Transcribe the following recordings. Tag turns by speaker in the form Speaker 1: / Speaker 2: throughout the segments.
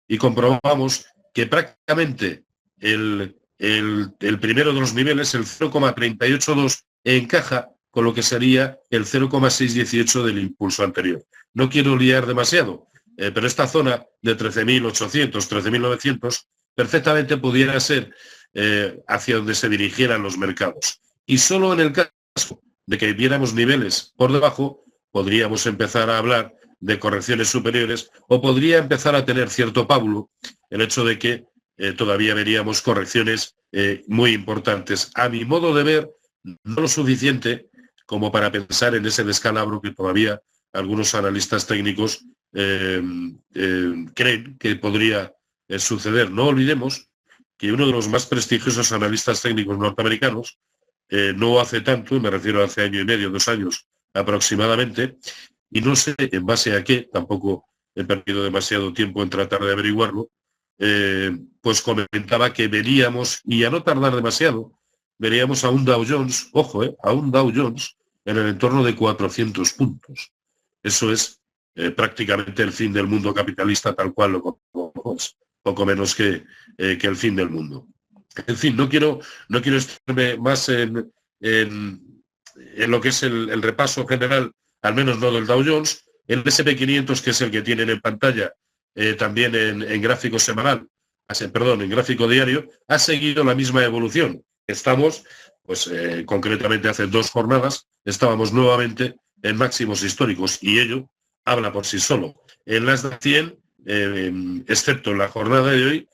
Speaker 1: y comprobamos que prácticamente el primero de los niveles, el 0,382, encaja con lo que sería el 0,618 del impulso anterior. No quiero liar demasiado, pero esta zona de 13.800, 13.900 perfectamente pudiera ser hacia donde se dirigieran los mercados. Y solo en el caso de que viéramos niveles por debajo, podríamos empezar a hablar de correcciones superiores o podría empezar a tener cierto pábulo el hecho de que todavía veríamos correcciones muy importantes. A mi modo de ver, no lo suficiente como para pensar en ese descalabro que todavía algunos analistas técnicos creen que podría suceder. No olvidemos que uno de los más prestigiosos analistas técnicos norteamericanos, no hace tanto, me refiero a hace año y medio, 2 años aproximadamente, y no sé en base a qué, tampoco he perdido demasiado tiempo en tratar de averiguarlo, pues comentaba que veríamos, y a no tardar demasiado, veríamos a un Dow Jones, ojo, a un Dow Jones en el entorno de 400 puntos. Eso es prácticamente el fin del mundo capitalista tal cual lo conocemos, poco menos que el fin del mundo. En fin, no quiero estarme más en lo que es el repaso general, al menos no del Dow Jones. El S&P 500, que es el que tienen en pantalla, también en gráfico semanal, perdón, en gráfico diario, ha seguido la misma evolución. Estamos, pues concretamente hace 2 jornadas, estábamos nuevamente en máximos históricos y ello habla por sí solo. El Nasdaq 100, excepto en la jornada de hoy,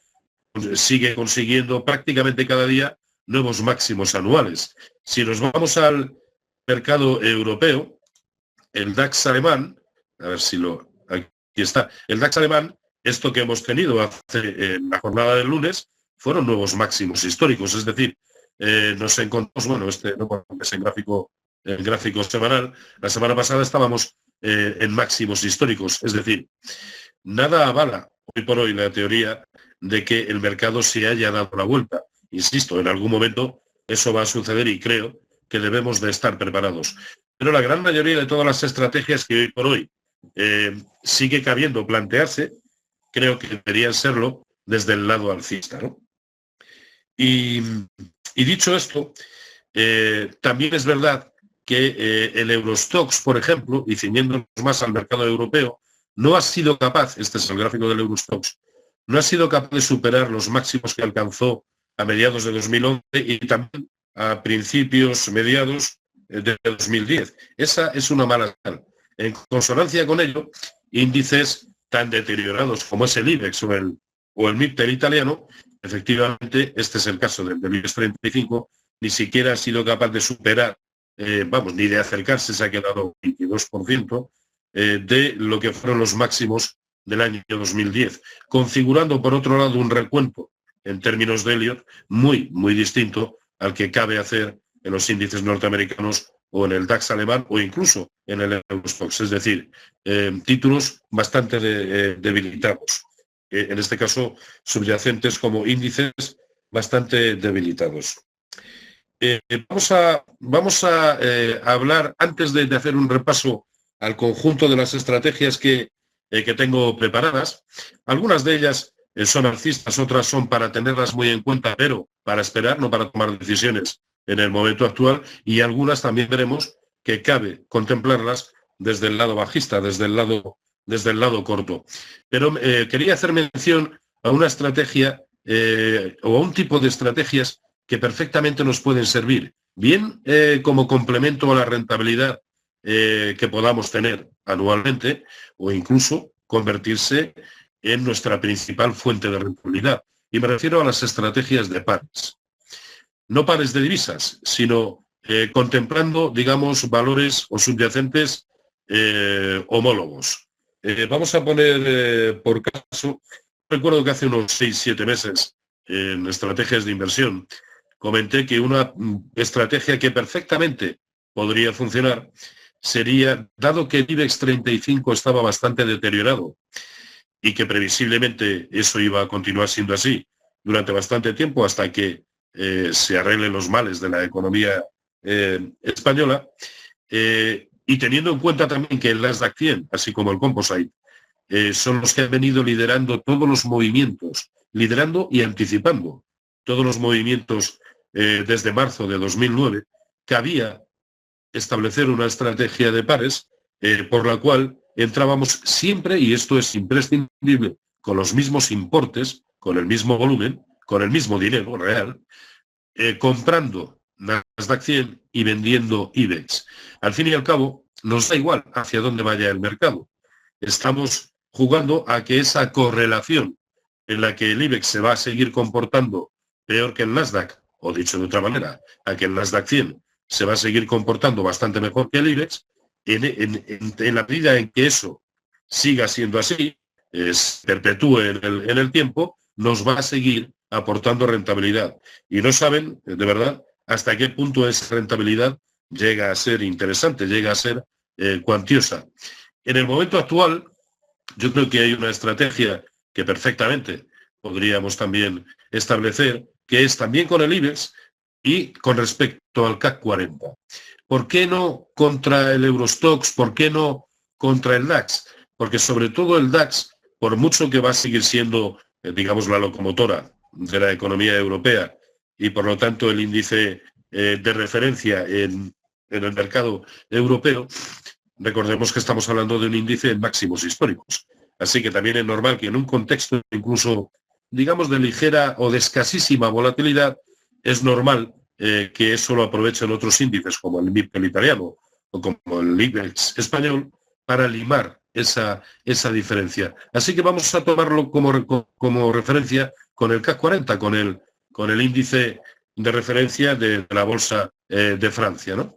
Speaker 1: sigue consiguiendo prácticamente cada día nuevos máximos anuales. Si nos vamos al mercado europeo, el DAX alemán, a ver si aquí está, el DAX alemán, esto que hemos tenido en la jornada del lunes, fueron nuevos máximos históricos, es decir, nos encontramos, bueno, no es en gráfico semanal, la semana pasada estábamos en máximos históricos, es decir, nada avala hoy por hoy la teoría de que el mercado se haya dado la vuelta. Insisto, en algún momento eso va a suceder y creo que debemos de estar preparados. Pero la gran mayoría de todas las estrategias que hoy por hoy sigue cabiendo plantearse, creo que deberían serlo desde el lado alcista, ¿no? Y dicho esto, también es verdad que el Eurostoxx, por ejemplo, y ciñéndonos más al mercado europeo, no ha sido capaz, este es el gráfico del Eurostoxx, no ha sido capaz de superar los máximos que alcanzó a mediados de 2011 y también a mediados de 2010. Esa es una mala señal. En consonancia con ello, índices tan deteriorados como es el IBEX o el MIPTEL italiano, efectivamente, este es el caso del IBEX 35, ni siquiera ha sido capaz de superar, ni de acercarse, se ha quedado 22%, de lo que fueron los máximos del año 2010, configurando por otro lado un recuento en términos de Elliott muy, muy distinto al que cabe hacer en los índices norteamericanos o en el DAX alemán o incluso en el Eurostoxx, es decir, títulos bastante debilitados, en este caso subyacentes como índices bastante debilitados. Vamos a hablar, antes de hacer un repaso al conjunto de las estrategias que tengo preparadas. Algunas de ellas son alcistas, otras son para tenerlas muy en cuenta, pero para esperar, no para tomar decisiones en el momento actual, y algunas también veremos que cabe contemplarlas desde el lado bajista, desde el lado corto. Pero quería hacer mención a una estrategia o a un tipo de estrategias que perfectamente nos pueden servir, bien como complemento a la rentabilidad que podamos tener anualmente o incluso convertirse en nuestra principal fuente de rentabilidad. Y me refiero a las estrategias de pares. No pares de divisas, sino contemplando, digamos, valores o subyacentes homólogos. Vamos a poner por caso, recuerdo que hace unos 6-7 meses en estrategias de inversión comenté que una estrategia que perfectamente podría funcionar sería, dado que el IBEX 35 estaba bastante deteriorado y que previsiblemente eso iba a continuar siendo así durante bastante tiempo hasta que se arreglen los males de la economía española, y teniendo en cuenta también que el Nasdaq 100, así como el Composite, son los que han venido liderando todos los movimientos, liderando y anticipando todos los movimientos desde marzo de 2009, que había establecer una estrategia de pares por la cual entrábamos siempre, y esto es imprescindible, con los mismos importes, con el mismo volumen, con el mismo dinero real, comprando Nasdaq 100 y vendiendo IBEX. Al fin y al cabo, nos da igual hacia dónde vaya el mercado. Estamos jugando a que esa correlación en la que el IBEX se va a seguir comportando peor que el Nasdaq, o dicho de otra manera, a que el Nasdaq 100 se va a seguir comportando bastante mejor que el IBEX, en la medida en que eso siga siendo así, perpetúe en el tiempo, nos va a seguir aportando rentabilidad. Y no saben, de verdad, hasta qué punto esa rentabilidad llega a ser interesante, llega a ser cuantiosa. En el momento actual, yo creo que hay una estrategia que perfectamente podríamos también establecer, que es también con el IBEX y con respecto al CAC 40. ¿Por qué no contra el Eurostoxx? ¿Por qué no contra el DAX? Porque sobre todo el DAX, por mucho que va a seguir siendo, digamos, la locomotora de la economía europea y por lo tanto el índice de referencia en el mercado europeo, recordemos que estamos hablando de un índice en máximos históricos. Así que también es normal que en un contexto incluso, digamos, de ligera o de escasísima volatilidad, es normal que eso lo aprovechen otros índices como el MIB italiano o como el IBEX español para limar esa diferencia. Así que vamos a tomarlo como referencia con el CAC 40, con el índice de referencia de la bolsa de Francia, ¿no?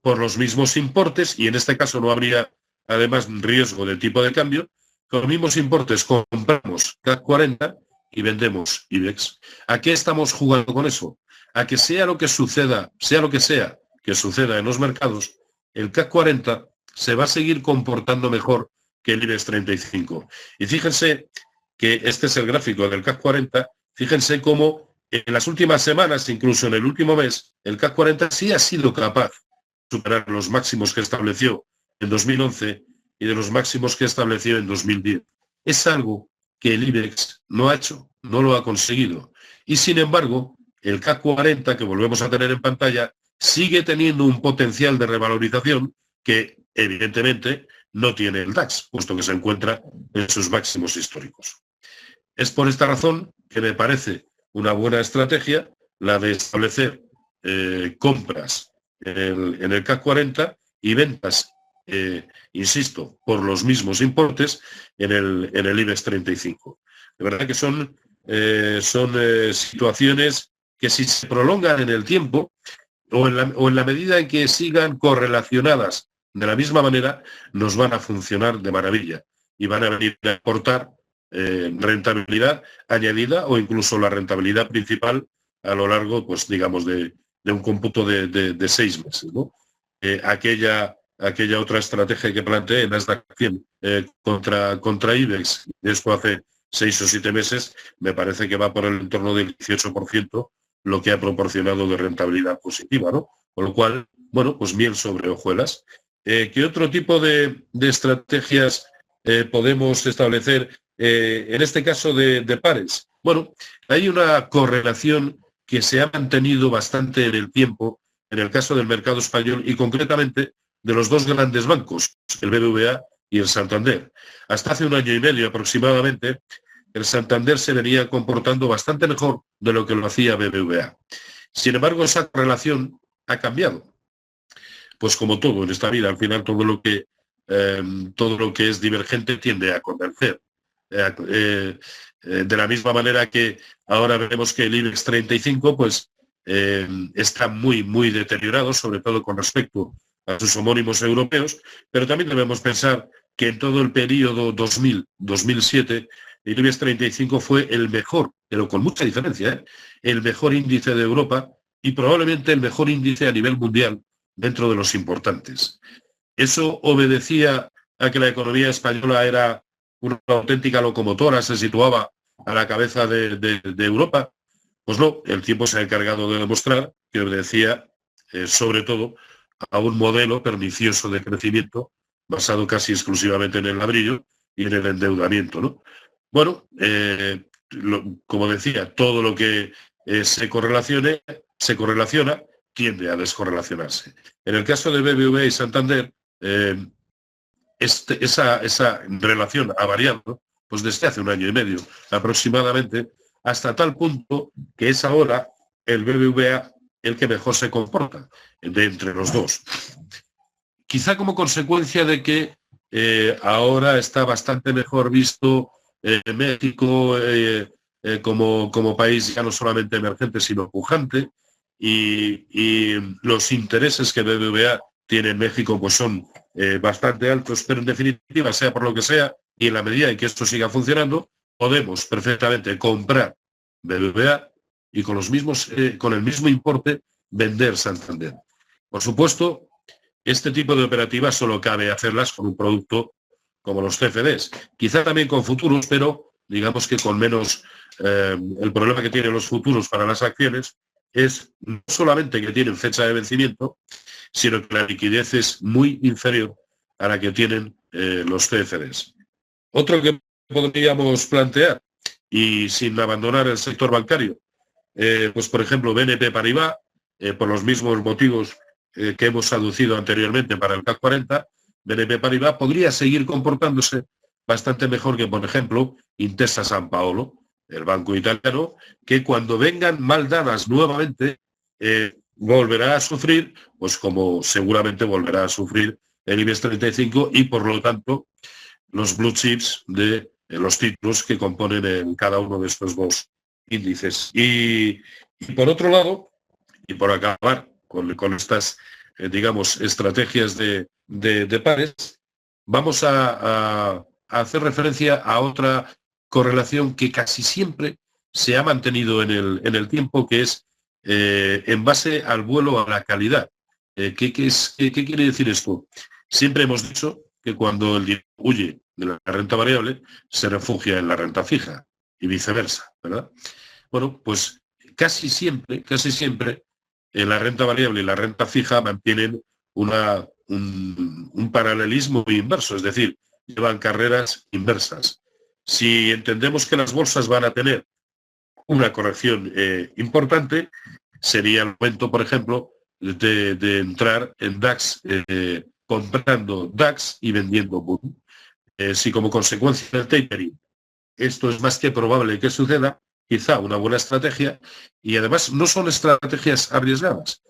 Speaker 1: Por los mismos importes, y en este caso no habría además riesgo de tipo de cambio, con los mismos importes compramos CAC 40 y vendemos IBEX. ¿A qué estamos jugando con eso? A que sea lo que suceda, sea lo que sea que suceda en los mercados, el CAC 40 se va a seguir comportando mejor que el IBEX 35. Y fíjense que este es el gráfico del CAC 40, fíjense cómo en las últimas semanas, incluso en el último mes, el CAC 40 sí ha sido capaz de superar los máximos que estableció en 2011 y de los máximos que estableció en 2010. Es algo que el IBEX no ha hecho, no lo ha conseguido. Y sin embargo, el CAC 40, que volvemos a tener en pantalla, sigue teniendo un potencial de revalorización que evidentemente no tiene el DAX, puesto que se encuentra en sus máximos históricos. Es por esta razón que me parece una buena estrategia la de establecer compras en el CAC 40 y ventas, insisto, por los mismos importes en el IBEX 35. De verdad que son situaciones que si se prolongan en el tiempo o en la medida en que sigan correlacionadas de la misma manera, nos van a funcionar de maravilla y van a venir a aportar rentabilidad añadida o incluso la rentabilidad principal a lo largo, pues digamos, de un cómputo de 6 meses, ¿no? Aquella otra estrategia que planteé en Nasdaq 100 contra IBEX, esto hace 6 o 7 meses, me parece que va por el entorno del 18%, lo que ha proporcionado de rentabilidad positiva, ¿no? Con lo cual, bueno, pues miel sobre hojuelas. ¿Qué otro tipo de estrategias podemos establecer en este caso de pares? Bueno, hay una correlación que se ha mantenido bastante en el tiempo en el caso del mercado español y concretamente de los dos grandes bancos, el BBVA y el Santander. Hasta hace un año y medio aproximadamente, el Santander se venía comportando bastante mejor de lo que lo hacía BBVA. Sin embargo, esa relación ha cambiado. Pues como todo en esta vida, al final todo lo que es divergente tiende a convencer. De la misma manera que ahora vemos que el IBEX 35 pues, está muy, muy deteriorado, sobre todo con respecto a sus homónimos europeos, pero también debemos pensar que en todo el periodo 2000-2007 el IBEX 35 fue el mejor, pero con mucha diferencia, el mejor índice de Europa y probablemente el mejor índice a nivel mundial dentro de los importantes. ¿Eso obedecía a que la economía española era una auténtica locomotora, se situaba a la cabeza de Europa? Pues no, el tiempo se ha encargado de demostrar que obedecía sobre todo a un modelo pernicioso de crecimiento basado casi exclusivamente en el ladrillo y en el endeudamiento, ¿no? Bueno, como decía, todo lo que se correlaciona, tiende a descorrelacionarse. En el caso de BBVA y Santander, esa relación ha variado pues desde hace 1 año y medio aproximadamente, hasta tal punto que es ahora el BBVA el que mejor se comporta de entre los dos. Quizá como consecuencia de que ahora está bastante mejor visto México como país ya no solamente emergente, sino pujante, y los intereses que BBVA tiene en México pues son bastante altos, pero en definitiva, sea por lo que sea, y en la medida en que esto siga funcionando, podemos perfectamente comprar BBVA y con el mismo importe vender Santander. Por supuesto, este tipo de operativas solo cabe hacerlas con un producto como los CFDs, quizá también con futuros, pero digamos que con menos. El problema que tienen los futuros para las acciones es no solamente que tienen fecha de vencimiento, sino que la liquidez es muy inferior a la que tienen los CFDs. Otro que podríamos plantear, y sin abandonar el sector bancario, pues por ejemplo BNP Paribas, por los mismos motivos que hemos aducido anteriormente para el CAC 40, BNP Paribas podría seguir comportándose bastante mejor que, por ejemplo, Intesa Sanpaolo, el banco italiano, que cuando vengan mal dadas nuevamente, volverá a sufrir, pues como seguramente volverá a sufrir el IBEX 35 y, por lo tanto, los blue chips de los títulos que componen en cada uno de estos dos índices. Y por otro lado, y por acabar con estas, digamos, estrategias de pares, vamos a hacer referencia a otra correlación que casi siempre se ha mantenido en el tiempo, que es en base al vuelo a la calidad. ¿Qué quiere decir esto? Siempre hemos dicho que cuando el dinero huye de la renta variable, se refugia en la renta fija y viceversa, ¿verdad? Bueno, pues casi siempre, la renta variable y la renta fija mantienen un paralelismo inverso, es decir, llevan carreras inversas. Si entendemos que las bolsas van a tener una corrección importante, sería el momento, por ejemplo, de entrar en DAX, comprando DAX y vendiendo Bund. Si como consecuencia del tapering esto es más que probable que suceda, quizá una buena estrategia, y además no son estrategias arriesgadas.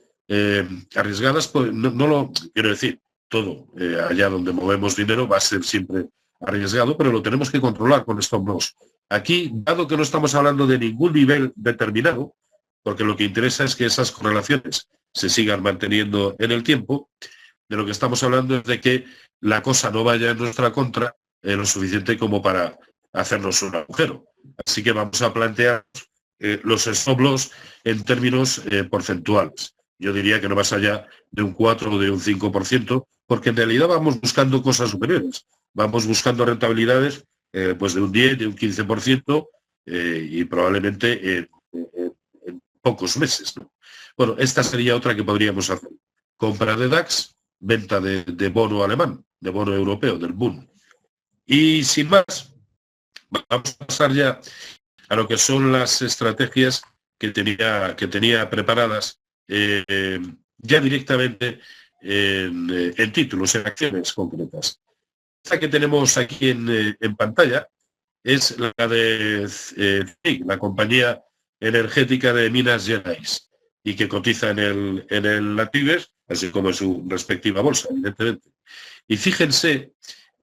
Speaker 1: Arriesgadas, pues, no lo quiero decir, todo allá donde movemos dinero va a ser siempre arriesgado, pero lo tenemos que controlar con stop loss. Aquí, dado que no estamos hablando de ningún nivel determinado, porque lo que interesa es que esas correlaciones se sigan manteniendo en el tiempo, de lo que estamos hablando es de que la cosa no vaya en nuestra contra lo suficiente como para hacernos un agujero. Así que vamos a plantear los stop loss en términos porcentuales. Yo diría que no más allá de un 4 o de un 5%, porque en realidad vamos buscando cosas superiores. Vamos buscando rentabilidades pues de un 10, de un 15% y probablemente en pocos meses, ¿no? Bueno, esta sería otra que podríamos hacer. Compra de DAX, venta de bono alemán, de bono europeo, del Bund. Y sin más, vamos a pasar ya a lo que son las estrategias que tenía preparadas ya directamente en títulos, en acciones concretas. Esta que tenemos aquí en pantalla es la de CIG, la compañía energética de Minas Gerais, y que cotiza en el Latibex, así como en su respectiva bolsa, evidentemente. Y fíjense,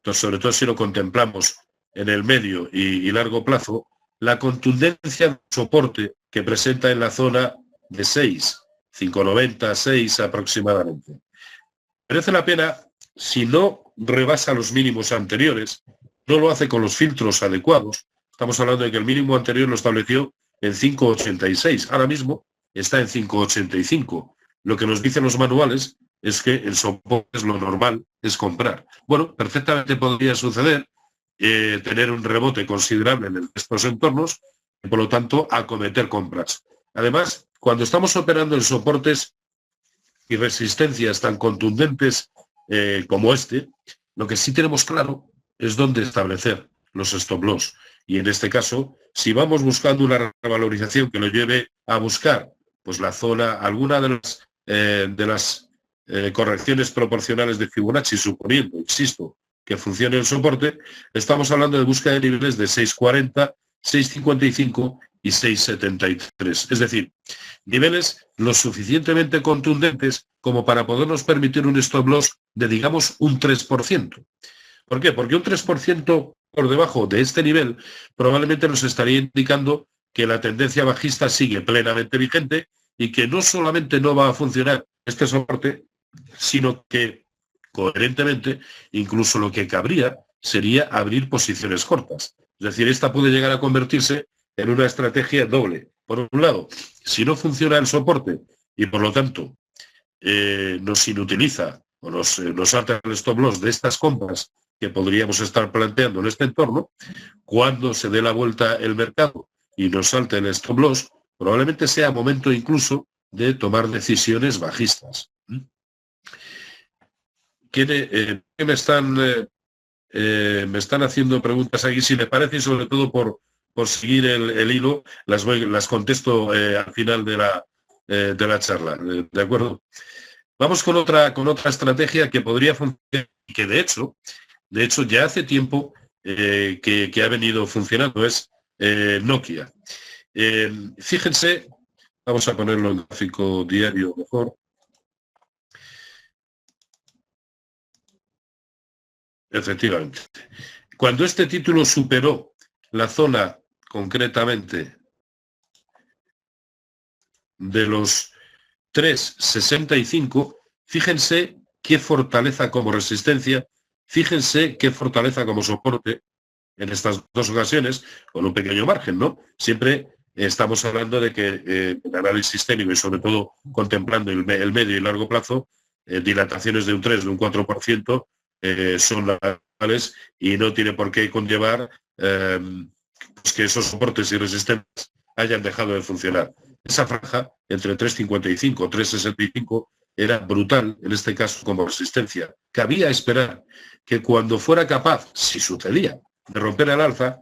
Speaker 1: sobre todo si lo contemplamos en el medio y largo plazo, la contundencia del soporte que presenta en la zona de 6, 5,90, 6 aproximadamente. Merece la pena, si no rebasa los mínimos anteriores, no lo hace con los filtros adecuados. Estamos hablando de que el mínimo anterior lo estableció en 5,86. Ahora mismo está en 5,85. Lo que nos dicen los manuales es que el soporte es lo normal, es comprar. Bueno, perfectamente podría suceder tener un rebote considerable en estos entornos y, por lo tanto, acometer compras. Además, cuando estamos operando en soportes y resistencias tan contundentes como este, Lo que sí tenemos claro es dónde establecer los stop loss. Y en este caso, si vamos buscando una revalorización que lo lleve a buscar pues la zona, alguna de las correcciones proporcionales de Fibonacci, suponiendo, insisto, que funcione el soporte, estamos hablando de búsqueda de niveles de 6.40, 6.55 y 6.73. Es decir, niveles lo suficientemente contundentes como para podernos permitir un stop loss de, digamos, un 3%. ¿Por qué? Porque un 3% por debajo de este nivel probablemente nos estaría indicando que la tendencia bajista sigue plenamente vigente y que no solamente no va a funcionar este soporte, sino que coherentemente incluso lo que cabría sería abrir posiciones cortas. Es decir, esta puede llegar a convertirse en una estrategia doble. Por un lado, si no funciona el soporte y por lo tanto nos inutiliza o nos salta el stop loss de estas compras que podríamos estar planteando en este entorno, cuando se dé la vuelta el mercado y nos salte el stop loss, probablemente sea momento incluso de tomar decisiones bajistas. Que me están haciendo preguntas aquí, si me parece, y sobre todo por seguir el hilo, las contesto al final de la charla. ¿De acuerdo? Vamos con otra estrategia que podría funcionar y que de hecho ya hace tiempo que ha venido funcionando, es Nokia. Fíjense, vamos a ponerlo en gráfico diario mejor. Efectivamente. Cuando este título superó la zona concretamente de los 3,65, fíjense qué fortaleza como resistencia, fíjense qué fortaleza como soporte en estas dos ocasiones, con un pequeño margen, ¿no? Siempre estamos hablando de que el análisis técnico y sobre todo contemplando el medio y largo plazo, dilataciones de un 3, de un 4%, son normales y no tiene por qué conllevar pues que esos soportes y resistencias hayan dejado de funcionar. Esa franja entre 3,55 y 3,65 era brutal, en este caso como resistencia. Cabía esperar que cuando fuera capaz, si sucedía, de romper al alza,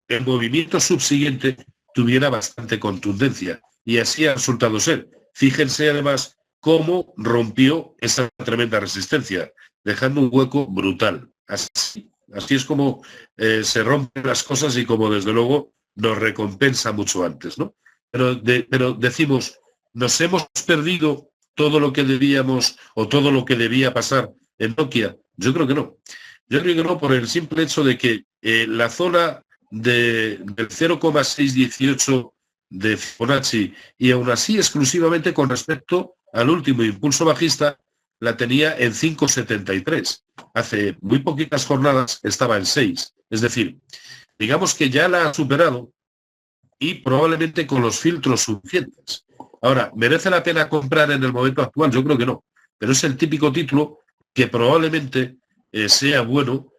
Speaker 1: el movimiento subsiguiente tuviera bastante contundencia. Y así ha resultado ser. Fíjense además cómo rompió esa tremenda resistencia, dejando un hueco brutal. Así es como se rompen las cosas y como desde luego nos recompensa mucho antes, ¿no? Pero decimos, ¿nos hemos perdido todo lo que debíamos o todo lo que debía pasar en Nokia? Yo creo que no. Yo creo que no, por el simple hecho de que la zona del 0,618 de Fibonacci, y aún así exclusivamente con respecto al último impulso bajista, la tenía en 5,73. Hace muy poquitas jornadas estaba en 6. Es decir, digamos que ya la ha superado y probablemente con los filtros suficientes. Ahora, ¿merece la pena comprar en el momento actual? Yo creo que no. Pero es el típico título que probablemente sea bueno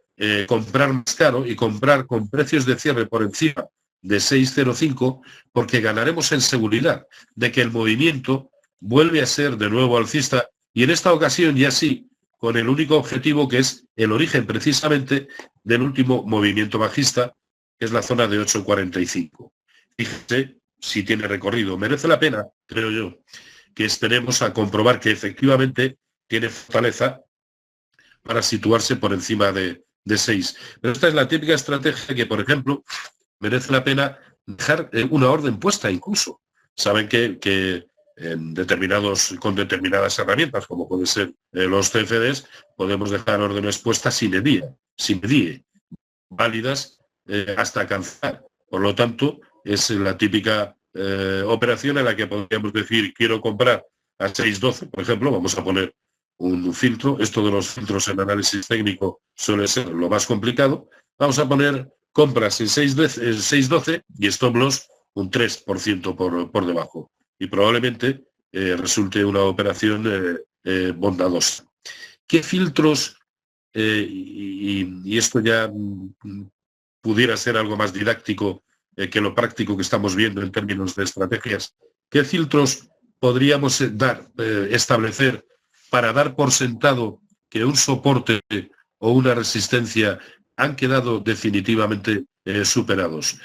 Speaker 1: comprar más caro y comprar con precios de cierre por encima de 6,05 porque ganaremos en seguridad de que el movimiento vuelve a ser de nuevo alcista y en esta ocasión ya sí, con el único objetivo que es el origen precisamente del último movimiento bajista, que es la zona de 8,45. Fíjese si tiene recorrido. Merece la pena, creo yo, que esperemos a comprobar que efectivamente tiene fortaleza para situarse por encima de 6. Pero esta es la típica estrategia que, por ejemplo, merece la pena dejar una orden puesta incluso. Saben que con determinadas herramientas, como pueden ser los CFDs, podemos dejar órdenes puestas sin medie, válidas hasta alcanzar. Por lo tanto, es la típica operación en la que podríamos decir, quiero comprar a 6,12, por ejemplo, vamos a poner un filtro. Esto de los filtros en análisis técnico suele ser lo más complicado. Vamos a poner compras en 6,12 y stop loss un 3% por debajo. Y probablemente resulte una operación bondadosa. ¿Qué filtros, y esto ya pudiera ser algo más didáctico que lo práctico que estamos viendo en términos de estrategias, qué filtros podríamos establecer para dar por sentado que un soporte o una resistencia han quedado definitivamente superados.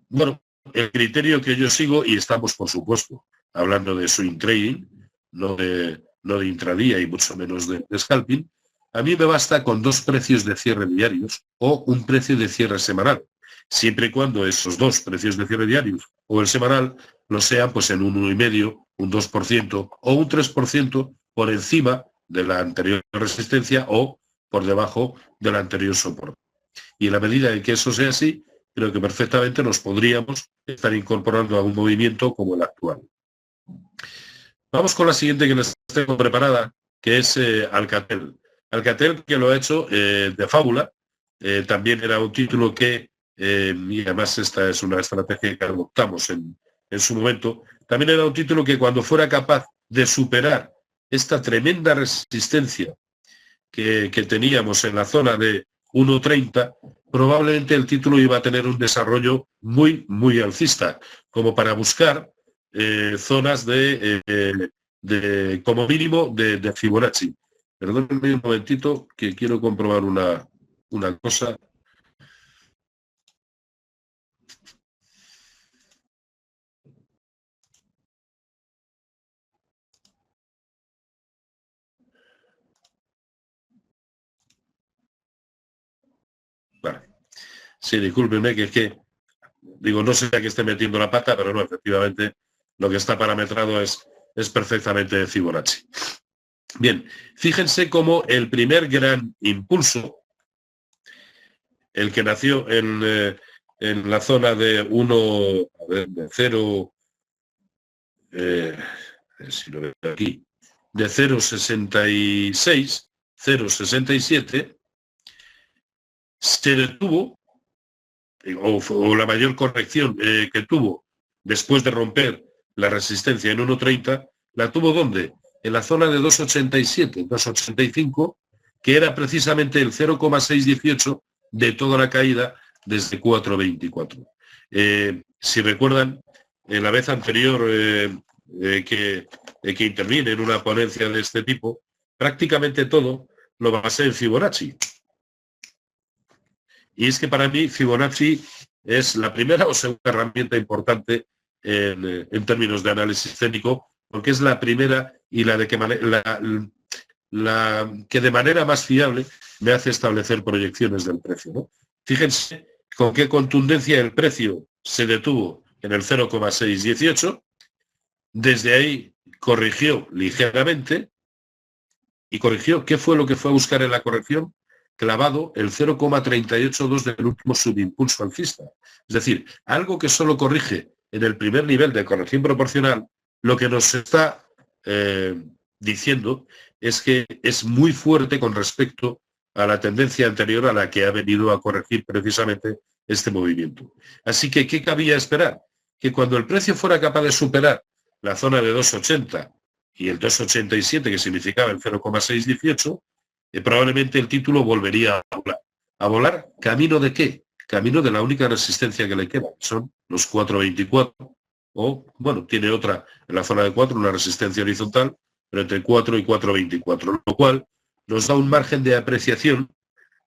Speaker 1: Bueno, el criterio que yo sigo, y estamos, por supuesto, hablando de swing trading, no de intradía y mucho menos de scalping, a mí me basta con 2 precios de cierre diarios o un precio de cierre semanal, siempre y cuando esos 2 precios de cierre diarios o el semanal lo sean pues en un 1,5%, un 2% o un 3% por encima de la anterior resistencia o por debajo del anterior soporte. Y en la medida en que eso sea así, creo que perfectamente nos podríamos estar incorporando a un movimiento como el actual. Vamos con la siguiente que les tengo preparada, que es Alcatel. Alcatel, que lo ha hecho de fábula, también era un título que, y además esta es una estrategia que adoptamos en su momento, también era un título que cuando fuera capaz de superar esta tremenda resistencia que teníamos en la zona de 1,30, probablemente el título iba a tener un desarrollo muy, muy alcista, como para buscar zonas como mínimo de Fibonacci. Perdónenme un momentito que quiero comprobar una cosa. Vale. Sí, discúlpenme, que es que, digo, no sé a qué esté metiendo la pata, pero no, efectivamente, lo que está parametrado es perfectamente Fibonacci. Bien, fíjense cómo el primer gran impulso, el que nació en la zona de 0, si lo veo aquí, de 0,66, 0,67, se detuvo, o la mayor corrección que tuvo después de romper la resistencia en 1,30, la tuvo ¿dónde? En la zona de 2,87, 2,85, que era precisamente el 0,618 de toda la caída desde 4,24. Si recuerdan, la vez anterior que intervine en una ponencia de este tipo, prácticamente todo lo basé en Fibonacci. Y es que para mí Fibonacci es la primera o segunda herramienta importante en términos de análisis técnico, porque es la primera y la que de manera más fiable me hace establecer proyecciones del precio, ¿no? Fíjense con qué contundencia el precio se detuvo en el 0,618, desde ahí corrigió ligeramente y corrigió. ¿Qué fue lo que fue a buscar en la corrección? Clavado el 0,382 del último subimpulso alcista. Es decir, algo que solo corrige en el primer nivel de corrección proporcional, lo que nos está diciendo es que es muy fuerte con respecto a la tendencia anterior a la que ha venido a corregir precisamente este movimiento. Así que, ¿qué cabía esperar? Que cuando el precio fuera capaz de superar la zona de 2,80 y el 2,87, que significaba el 0,618, probablemente el título volvería a volar. ¿A volar camino de qué? Camino de la única resistencia que le queda, que son los 4,24, o, bueno, tiene otra en la zona de 4, una resistencia horizontal, pero entre 4 y 4,24, lo cual nos da un margen de apreciación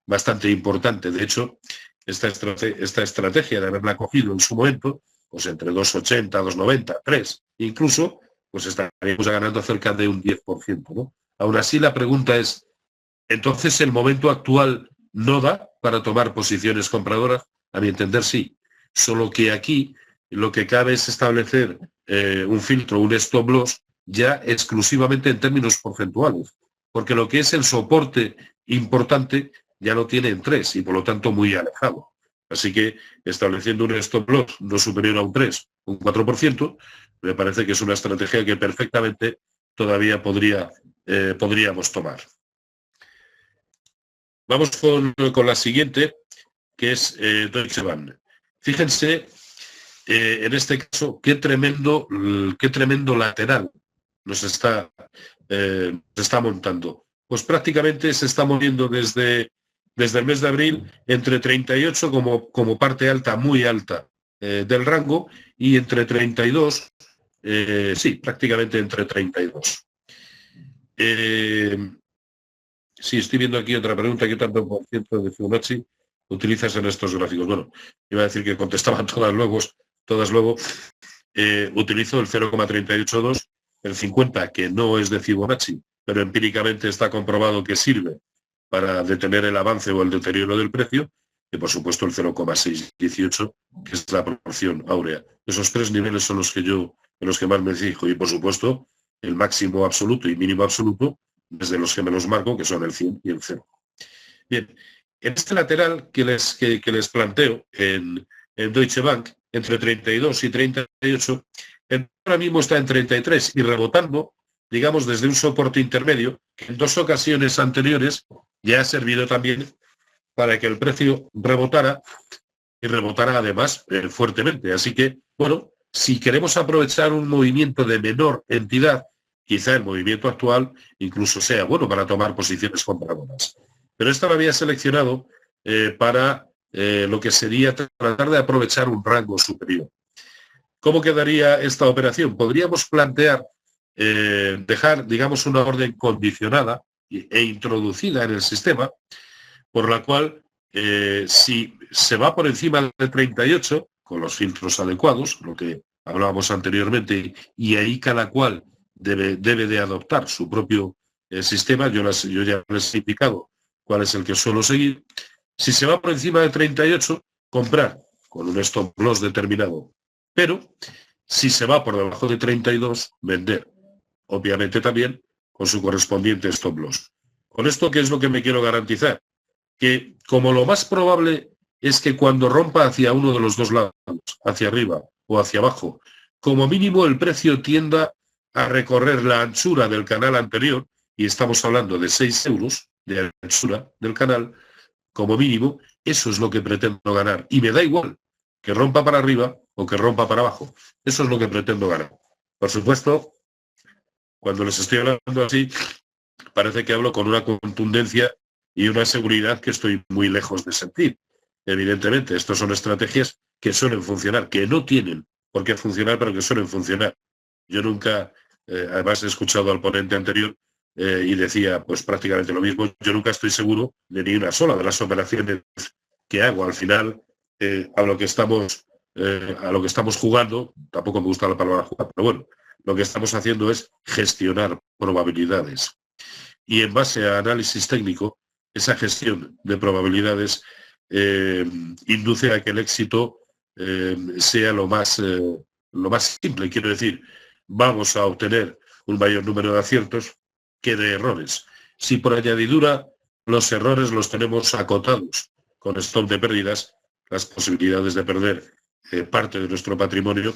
Speaker 1: bastante importante. De hecho, esta estrategia de haberla cogido en su momento, pues entre 2,80, 2,90, 3, incluso, pues estaríamos ganando cerca de un 10%, ¿no? Aún así, la pregunta es, ¿entonces el momento actual no da para tomar posiciones compradoras? A mi entender, sí. Solo que aquí lo que cabe es establecer un filtro, un stop loss, ya exclusivamente en términos porcentuales, porque lo que es el soporte importante ya lo tiene en 3 y por lo tanto muy alejado. Así que estableciendo un stop loss no superior a un 3, un 4%, me parece que es una estrategia que perfectamente todavía podríamos tomar. Vamos con la siguiente, que es Deutsche Bank. Fíjense, en este caso, qué tremendo lateral nos está montando. Pues prácticamente se está moviendo desde el mes de abril entre 38 como parte alta, muy alta del rango, y entre 32, sí, prácticamente entre 32. Sí, estoy viendo aquí otra pregunta. ¿Qué tanto por ciento de Fibonacci utilizas en estos gráficos? Bueno, iba a decir que contestaban todas luego. Utilizo el 0,382, el 50, que no es de Fibonacci, pero empíricamente está comprobado que sirve para detener el avance o el deterioro del precio, y por supuesto el 0,618, que es la proporción áurea. Esos tres niveles son en los que más me fijo, y por supuesto el máximo absoluto y mínimo absoluto, desde los que me los marco, que son el 100 y el 0. Bien, en este lateral que les planteo en Deutsche Bank, entre 32 y 38, ahora mismo está en 33 y rebotando, digamos, desde un soporte intermedio, que en dos ocasiones anteriores ya ha servido también para que el precio rebotara y rebotara además fuertemente. Así que, bueno, si queremos aprovechar un movimiento de menor entidad, quizá el movimiento actual incluso sea bueno para tomar posiciones compradoras. Pero esta la había seleccionado para lo que sería tratar de aprovechar un rango superior. ¿Cómo quedaría esta operación? Podríamos plantear dejar, digamos, una orden condicionada e introducida en el sistema, por la cual si se va por encima de 38, con los filtros adecuados, lo que hablábamos anteriormente, y ahí cada cual debe de adoptar su propio sistema, yo ya les he indicado cuál es el que suelo seguir. Si se va por encima de 38, comprar con un stop loss determinado, pero si se va por debajo de 32, vender, obviamente también con su correspondiente stop loss. Con esto, ¿qué es lo que me quiero garantizar? Que como lo más probable es que cuando rompa hacia uno de los dos lados, hacia arriba o hacia abajo, como mínimo el precio tienda a recorrer la anchura del canal anterior, y estamos hablando de 6 euros de anchura del canal, como mínimo, eso es lo que pretendo ganar. Y me da igual que rompa para arriba o que rompa para abajo. Eso es lo que pretendo ganar. Por supuesto, cuando les estoy hablando así, parece que hablo con una contundencia y una seguridad que estoy muy lejos de sentir. Evidentemente, estas son estrategias que suelen funcionar, que no tienen por qué funcionar, pero que suelen funcionar. Yo nunca, además he escuchado al ponente anterior y decía pues prácticamente lo mismo, yo nunca estoy seguro de ni una sola de las operaciones que hago. Al final, a lo que estamos jugando, tampoco me gusta la palabra jugar, pero bueno, lo que estamos haciendo es gestionar probabilidades. Y en base a análisis técnico, esa gestión de probabilidades induce a que el éxito sea lo más simple. Quiero decir, vamos a obtener un mayor número de aciertos que de errores. Si por añadidura los errores los tenemos acotados con stop de pérdidas, las posibilidades de perder parte de nuestro patrimonio,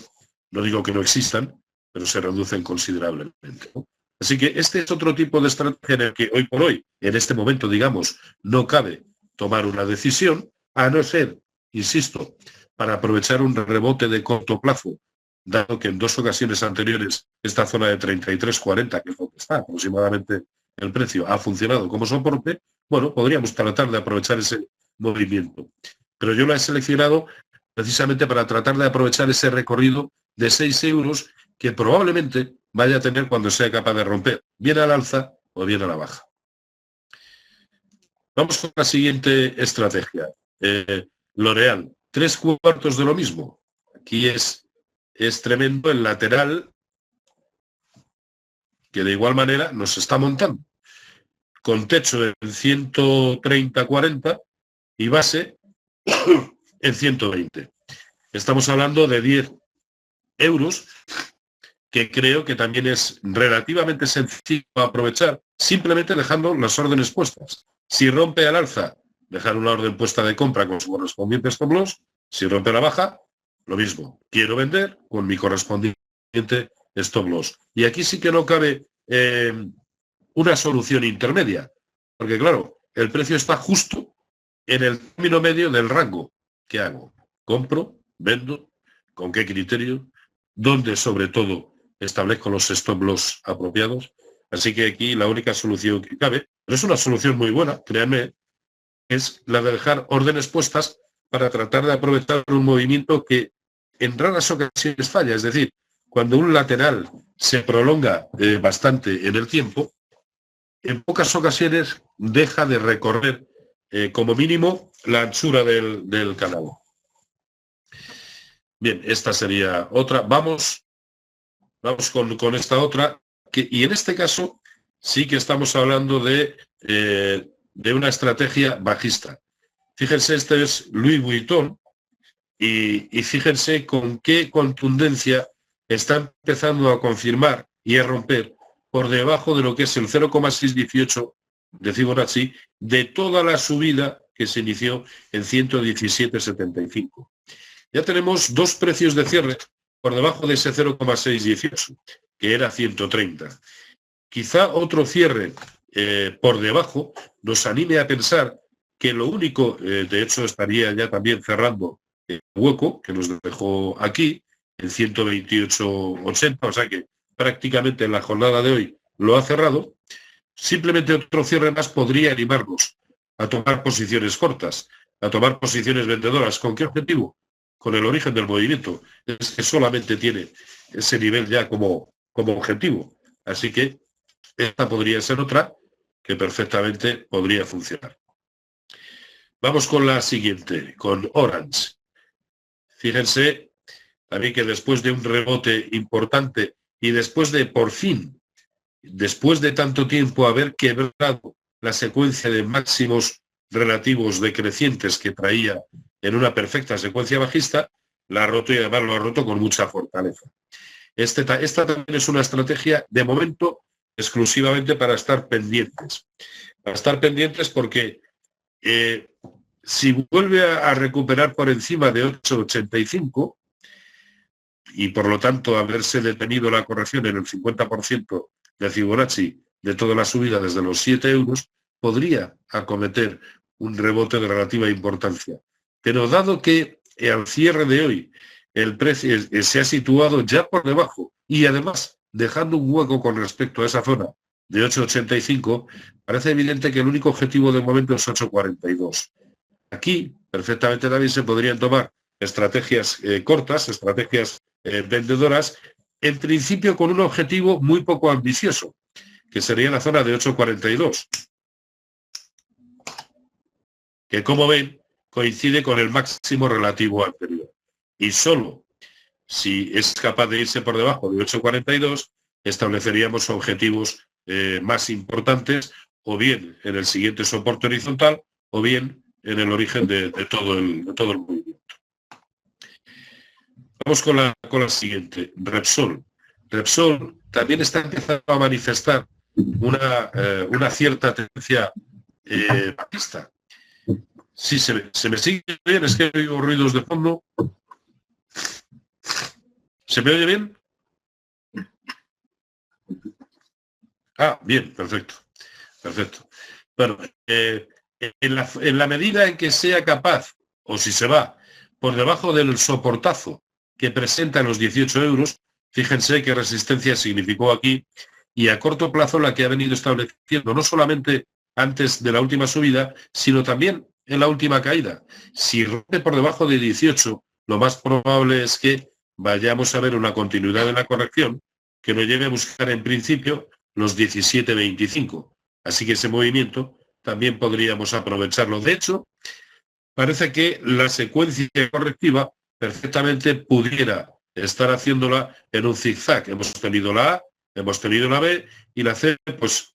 Speaker 1: no digo que no existan, pero se reducen considerablemente, ¿no? Así que este es otro tipo de estrategia en el que hoy por hoy, en este momento, digamos, no cabe tomar una decisión, a no ser, insisto, para aprovechar un rebote de corto plazo, dado que en dos ocasiones anteriores esta zona de 33,40, que es lo que está aproximadamente el precio, ha funcionado como soporte. Bueno, podríamos tratar de aprovechar ese movimiento. Pero yo lo he seleccionado precisamente para tratar de aprovechar ese recorrido de 6 euros que probablemente vaya a tener cuando sea capaz de romper, bien al alza o bien a la baja. Vamos con la siguiente estrategia. L'Oréal, 3/4 de lo mismo. Aquí es tremendo el lateral, que de igual manera nos está montando, con techo en 130,40 y base en 120. Estamos hablando de 10 euros, que creo que también es relativamente sencillo aprovechar, simplemente dejando las órdenes puestas. Si rompe al alza, dejar una orden puesta de compra con su correspondiente stop loss. Si rompe a la baja, lo mismo. Quiero vender con mi correspondiente stop loss. Y aquí sí que no cabe una solución intermedia, porque claro, el precio está justo en el término medio del rango. ¿Qué hago? ¿Compro? ¿Vendo? ¿Con qué criterio? ¿Dónde, sobre todo, establezco los stop loss apropiados? Así que aquí la única solución que cabe, pero es una solución muy buena, créanme, es la de dejar órdenes puestas para tratar de aprovechar un movimiento que en raras ocasiones falla. Es decir, cuando un lateral se prolonga bastante en el tiempo, en pocas ocasiones deja de recorrer como mínimo la anchura del canal. Bien, esta sería otra. Vamos con esta otra, y en este caso sí que estamos hablando de una estrategia bajista. Fíjense, este es Louis Vuitton, y fíjense con qué contundencia está empezando a confirmar y a romper por debajo de lo que es el 0,618 de Fibonacci de toda la subida que se inició en 117,75. Ya tenemos dos precios de cierre por debajo de ese 0,618, que era 130. Quizá otro cierre por debajo nos anime a pensar que lo único, de hecho estaría ya también cerrando el hueco que nos dejó aquí, en 128,80, o sea que prácticamente en la jornada de hoy lo ha cerrado. Simplemente otro cierre más podría animarnos a tomar posiciones cortas, a tomar posiciones vendedoras. ¿Con qué objetivo? Con el origen del movimiento. Es que solamente tiene ese nivel ya como objetivo. Así que esta podría ser otra que perfectamente podría funcionar. Vamos con la siguiente, con Orange. Fíjense también que después de un rebote importante y después de, por fin, después de tanto tiempo haber quebrado la secuencia de máximos relativos decrecientes que traía en una perfecta secuencia bajista, la ha roto, y además lo ha roto con mucha fortaleza. Esta también es una estrategia, de momento, exclusivamente para estar pendientes. Para estar pendientes porque si vuelve a recuperar por encima de 8,85 y por lo tanto haberse detenido la corrección en el 50% de Fibonacci de toda la subida desde los 7 euros, podría acometer un rebote de relativa importancia. Pero dado que al cierre de hoy el precio se ha situado ya por debajo y además dejando un hueco con respecto a esa zona de 8,85, parece evidente que el único objetivo de momento es 8,42. Aquí perfectamente también se podrían tomar estrategias cortas, estrategias vendedoras, en principio con un objetivo muy poco ambicioso, que sería la zona de 8,42, que como ven coincide con el máximo relativo anterior. Y solo si es capaz de irse por debajo de 8,42, estableceríamos objetivos más importantes, o bien en el siguiente soporte horizontal, o bien en el origen de todo el movimiento. Vamos con la siguiente, Repsol. Repsol también está empezando a manifestar una cierta tendencia bajista. Sí, se me sigue bien, es que oigo ruidos de fondo. ¿Se me oye bien? Ah, bien, perfecto. Perfecto. Bueno, en la medida en que sea capaz, o si se va por debajo del soportazo que presenta los 18 euros, fíjense qué resistencia significó aquí, y a corto plazo la que ha venido estableciendo, no solamente antes de la última subida, sino también en la última caída. Si rompe por debajo de 18, lo más probable es que vayamos a ver una continuidad de la corrección que nos lleve a buscar en principio los 17,25. Así que ese movimiento también podríamos aprovecharlo. De hecho, parece que la secuencia correctiva perfectamente pudiera estar haciéndola en un zigzag. Hemos tenido la A, hemos tenido la B, y la C, pues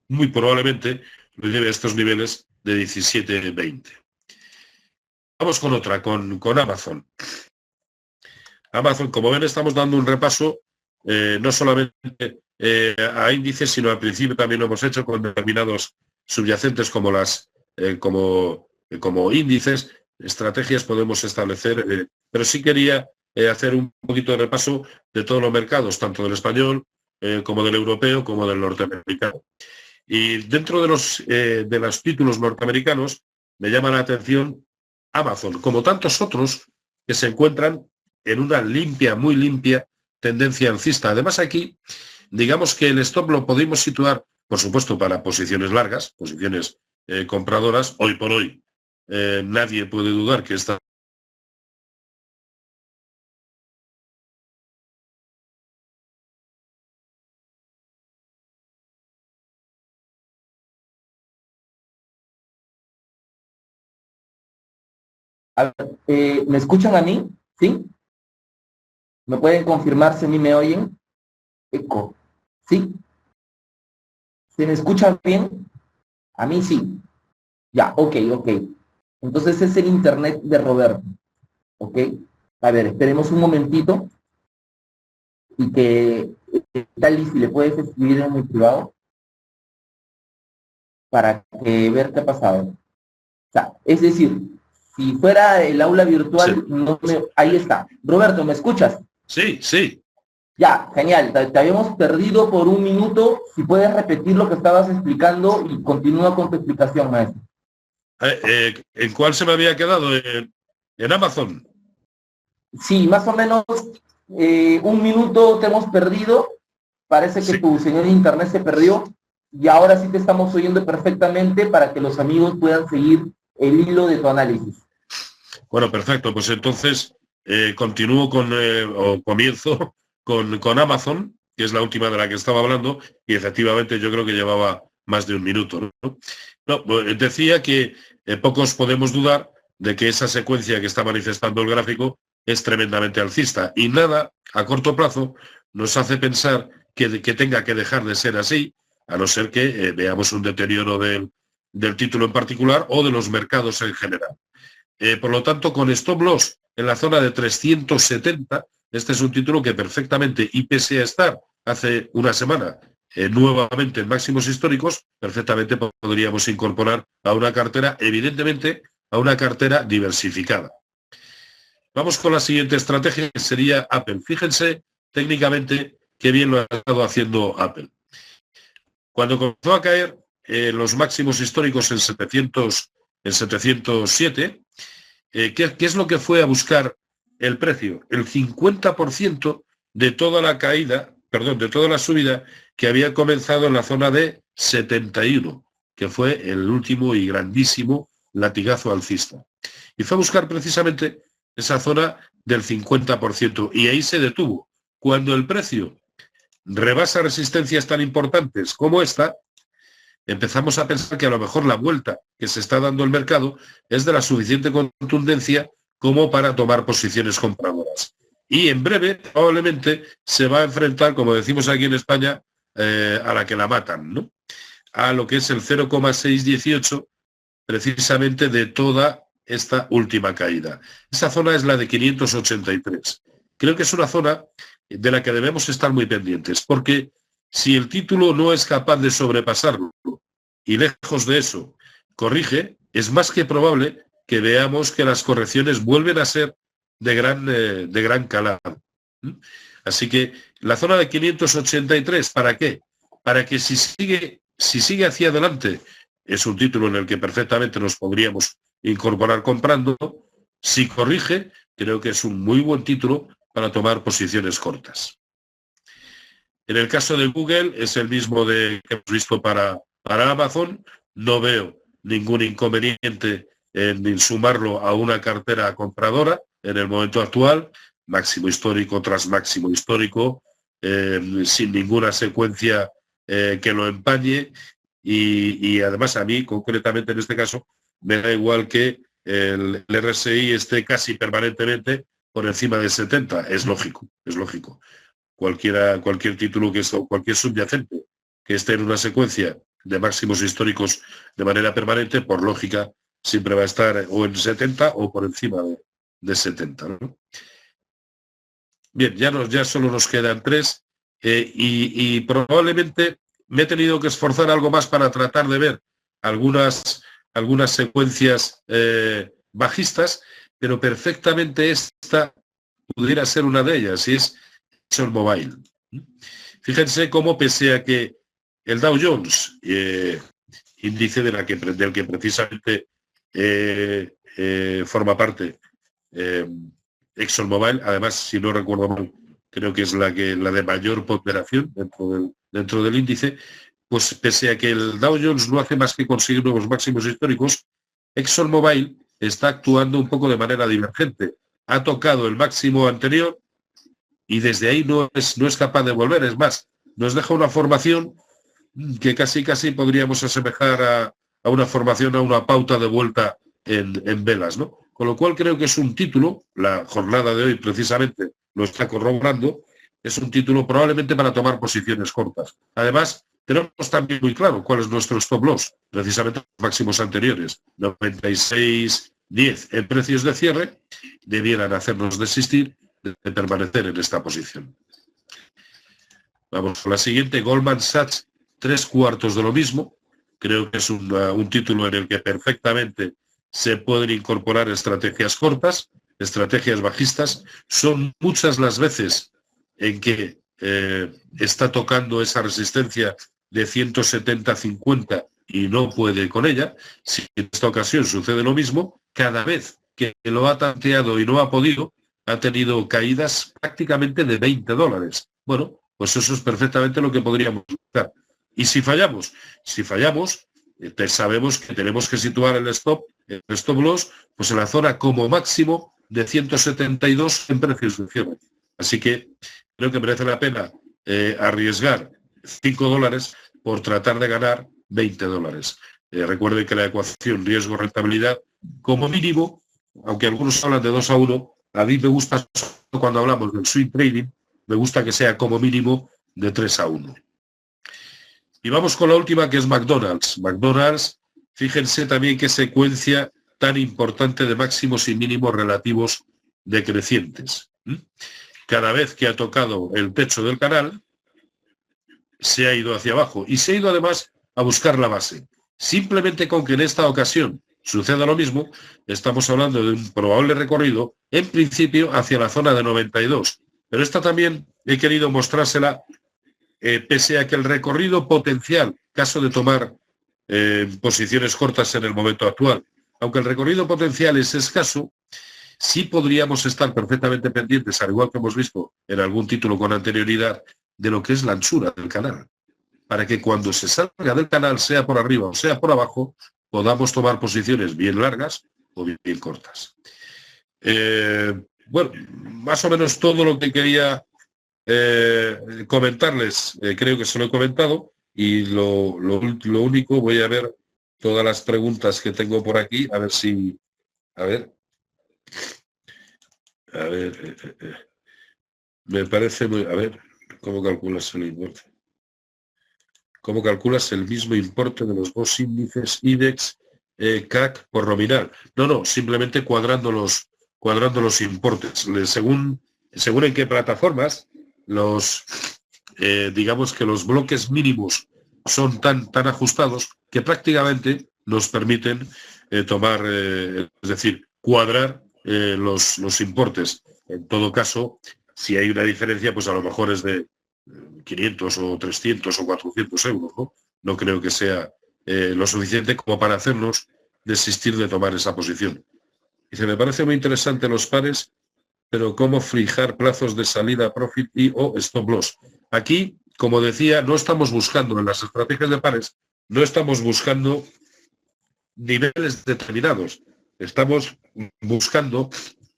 Speaker 1: muy probablemente lo lleve a estos niveles de 17,20. Vamos con otra, con Amazon. Amazon, como ven, estamos dando un repaso no solamente a índices, sino al principio también lo hemos hecho con determinados subyacentes como índices, estrategias podemos establecer, pero sí quería hacer un poquito de repaso de todos los mercados, tanto del español como del europeo, como del norteamericano. Y dentro de los títulos norteamericanos me llama la atención Amazon, como tantos otros que se encuentran en una limpia, muy limpia tendencia alcista. Además aquí, digamos que el stop lo podemos situar, por supuesto, para posiciones largas, posiciones compradoras. Hoy por hoy nadie puede dudar que esta
Speaker 2: A ver, ¿me escuchan a mí? ¿Sí? ¿Me pueden confirmar si a mí me oyen? Eco. ¿Sí? ¿Se me escucha bien? A mí sí. Ya, ok, ok. Entonces es el internet de Roberto. ¿Ok? A ver, esperemos un momentito y que tal y si le puedes escribir en mi privado para que ver qué ha pasado. O sea, es decir, si fuera el aula
Speaker 1: Sí,
Speaker 2: virtual, no me... Ahí está. Roberto, ¿me escuchas?
Speaker 1: sí, sí.
Speaker 2: Ya, genial. Te habíamos perdido por un minuto. Si puedes repetir lo que estabas explicando y continúa con tu explicación, maestro.
Speaker 1: ¿En cuál se me había quedado? En Amazon.
Speaker 2: Sí, más o menos un minuto te hemos perdido. Parece que
Speaker 1: Sí.
Speaker 2: tu señal de internet se perdió y ahora sí te estamos oyendo perfectamente para que los amigos puedan seguir el hilo de tu análisis.
Speaker 1: Bueno, perfecto. Pues entonces continúo o comienzo con Amazon, que es la última de la que estaba hablando, y efectivamente yo creo que llevaba más de un minuto, ¿no? No, pues, decía que pocos podemos dudar de que esa secuencia que está manifestando el gráfico es tremendamente alcista y nada a corto plazo nos hace pensar que tenga que dejar de ser así, a no ser que veamos un deterioro del título en particular o de los mercados en general. Por lo tanto, con stop loss en la zona de 370, este es un título que perfectamente, y pese a estar hace una semana nuevamente en máximos históricos, perfectamente podríamos incorporar a una cartera, evidentemente, a una cartera diversificada. Vamos con la siguiente estrategia, que sería Apple. Fíjense técnicamente qué bien lo ha estado haciendo Apple. Cuando comenzó a caer los máximos históricos en 707, ¿qué es lo que fue a buscar el precio? El 50% de toda la caída, perdón, de toda la subida que había comenzado en la zona de 71, que fue el último y grandísimo latigazo alcista. Y fue a buscar precisamente esa zona del 50%, y ahí se detuvo. Cuando el precio rebasa resistencias tan importantes como esta, empezamos a pensar que a lo mejor la vuelta que se está dando el mercado es de la suficiente contundencia como para tomar posiciones compradoras. Y en breve, probablemente, se va a enfrentar, como decimos aquí en España, a la que la matan, ¿no? A lo que es el 0,618, precisamente de toda esta última caída. Esa zona es la de 583. Creo que es una zona de la que debemos estar muy pendientes, porque si el título no es capaz de sobrepasarlo y lejos de eso corrige, es más que probable que veamos que las correcciones vuelven a ser de gran calado. Así que la zona de 583, ¿para qué? Para que si sigue hacia adelante, es un título en el que perfectamente nos podríamos incorporar comprando. Si corrige, creo que es un muy buen título para tomar posiciones cortas. En el caso de Google es el mismo que hemos visto para Amazon. No veo ningún inconveniente en sumarlo a una cartera compradora en el momento actual, máximo histórico tras máximo histórico, sin ninguna secuencia que lo empañe, y además a mí, concretamente en este caso, me da igual que el RSI esté casi permanentemente por encima de 70. Es lógico, es lógico. Cualquier título cualquier subyacente que esté en una secuencia de máximos históricos de manera permanente, por lógica, siempre va a estar o en 70 o por encima de 70, ¿no? Bien, ya solo nos quedan tres, y probablemente me he tenido que esforzar algo más para tratar de ver algunas secuencias bajistas, pero perfectamente esta pudiera ser una de ellas, y es ExxonMobil. Fíjense cómo, pese a que el Dow Jones, índice del que precisamente forma parte ExxonMobil, además, si no recuerdo mal, creo que es la de mayor ponderación dentro del índice, pues pese a que el Dow Jones no hace más que conseguir nuevos máximos históricos, ExxonMobil está actuando un poco de manera divergente. Ha tocado el máximo anterior y desde ahí no es capaz de volver. Es más, nos deja una formación que casi podríamos asemejar a una formación, a una pauta de vuelta en velas, ¿no? Con lo cual creo que es un título, la jornada de hoy precisamente lo está corroborando, es un título probablemente para tomar posiciones cortas. Además, tenemos también muy claro cuál es nuestro stop loss, precisamente los máximos anteriores, 96.10 en precios de cierre, debieran hacernos desistir de permanecer en esta posición. Vamos con la siguiente, Goldman Sachs, 3/4 de lo mismo. Creo que es un título en el que perfectamente se pueden incorporar estrategias cortas, estrategias bajistas. Son muchas las veces en que está tocando esa resistencia de 170-50 y no puede con ella. Si en esta ocasión sucede lo mismo, cada vez que lo ha tanteado y no ha podido, ha tenido caídas prácticamente de $20. Bueno, pues eso es perfectamente lo que podríamos buscar. Y si fallamos, sabemos que tenemos que situar el stop loss, pues en la zona como máximo de 172 en precios de cierre. Así que creo que merece la pena arriesgar $5 por tratar de ganar $20. Recuerden que la ecuación riesgo-rentabilidad, como mínimo, aunque algunos hablan de 2-1, a mí me gusta, cuando hablamos del swing trading, me gusta que sea como mínimo de 3-1. Y vamos con la última, que es McDonald's. McDonald's, fíjense también qué secuencia tan importante de máximos y mínimos relativos decrecientes. Cada vez que ha tocado el techo del canal, se ha ido hacia abajo y se ha ido además a buscar la base. Simplemente con que en esta ocasión suceda lo mismo, estamos hablando de un probable recorrido, en principio, hacia la zona de 92. Pero esta también he querido mostrársela, pese a que el recorrido potencial, caso de tomar posiciones cortas en el momento actual, aunque el recorrido potencial es escaso, sí podríamos estar perfectamente pendientes, al igual que hemos visto en algún título con anterioridad, de lo que es la anchura del canal, para que cuando se salga del canal, sea por arriba o sea por abajo, podamos tomar posiciones bien largas o bien cortas. Bueno, más o menos todo lo que quería comentarles, creo que se lo he comentado, y lo único, voy a ver todas las preguntas que tengo por aquí, a ver si... me parece muy... A ver, ¿cómo calculas el importe? ¿Cómo calculas el mismo importe de los dos índices IBEX, CAC por nominal? No, simplemente cuadrando los importes. Según en qué plataformas, digamos que los bloques mínimos son tan ajustados que prácticamente nos permiten tomar, es decir, cuadrar los importes. En todo caso, si hay una diferencia, pues a lo mejor es de 500 o 300 o 400 euros, ¿no? No creo que sea lo suficiente como para hacernos desistir de tomar esa posición. Dice, me parece muy interesante los pares, pero ¿cómo fijar plazos de salida, profit y o stop loss? Aquí, como decía, no estamos buscando en las estrategias de pares, no estamos buscando niveles determinados. Estamos buscando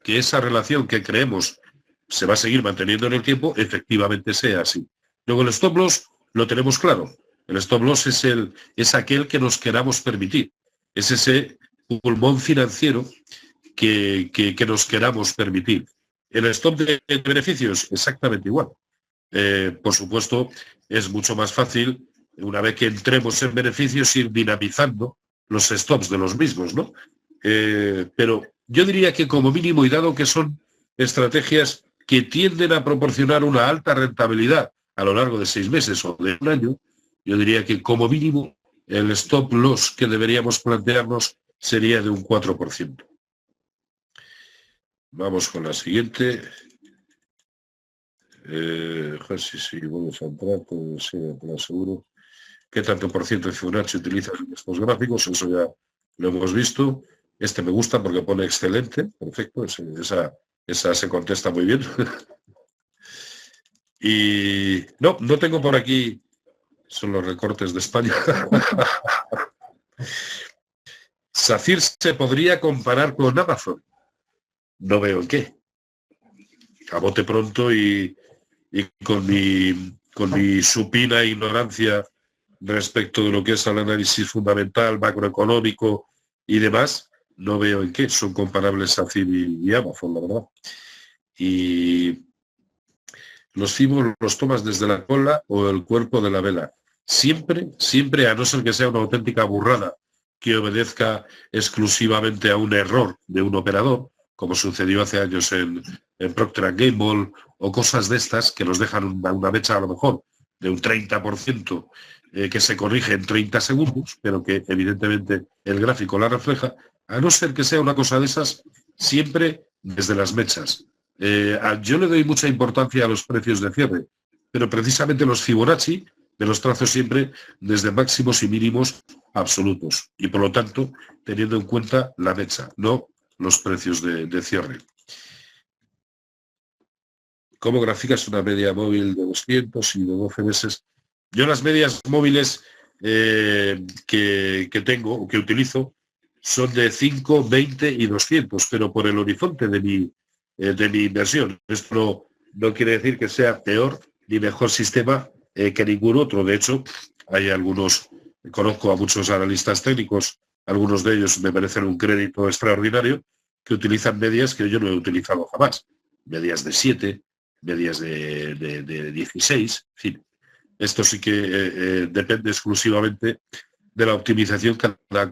Speaker 1: que esa relación que creemos se va a seguir manteniendo en el tiempo, efectivamente sea así. Luego el stop loss lo tenemos claro. El stop loss es aquel que nos queramos permitir. Es ese pulmón financiero que nos queramos permitir. El stop de beneficios, exactamente igual. Por supuesto, es mucho más fácil, una vez que entremos en beneficios, ir dinamizando los stops de los mismos, ¿no? Pero yo diría que como mínimo, y dado que son estrategias que tienden a proporcionar una alta rentabilidad a lo largo de 6 meses o de un año, yo diría que como mínimo el stop loss que deberíamos plantearnos sería de un 4%. Vamos con la siguiente. Sí, vamos a entrar, pues sí, te lo aseguro. ¿Qué tanto por ciento de Fibonacci utilizas en estos gráficos? Eso ya lo hemos visto. Este me gusta porque pone excelente, perfecto, esa se contesta muy bien. Y no tengo por aquí, son los recortes de España. SACIR se podría comparar con Amazon. No veo en qué. A bote pronto y con mi supina ignorancia respecto de lo que es el análisis fundamental, macroeconómico y demás, no veo en qué son comparables a Fibo y Amazon, la verdad. Y los fibos los tomas desde la cola o el cuerpo de la vela. Siempre, siempre, a no ser que sea una auténtica burrada que obedezca exclusivamente a un error de un operador, como sucedió hace años en Procter & Gamble, o cosas de estas que nos dejan una mecha a lo mejor de un 30%, que se corrige en 30 segundos, pero que evidentemente el gráfico la refleja, a no ser que sea una cosa de esas, siempre desde las mechas. Yo le doy mucha importancia a los precios de cierre, pero precisamente los Fibonacci me los trazo siempre desde máximos y mínimos absolutos y por lo tanto teniendo en cuenta la mecha, no los precios de cierre. ¿Cómo graficas una media móvil de 200 y de 12 meses? Yo las medias móviles que tengo o que utilizo son de 5, 20 y 200, pero por el horizonte de mi inversión. Esto no quiere decir que sea peor ni mejor sistema que ningún otro. De hecho, hay algunos, conozco a muchos analistas técnicos, algunos de ellos me merecen un crédito extraordinario, que utilizan medias que yo no he utilizado jamás. Medias de 7, medias de 16, en fin. Esto sí que depende exclusivamente de la optimización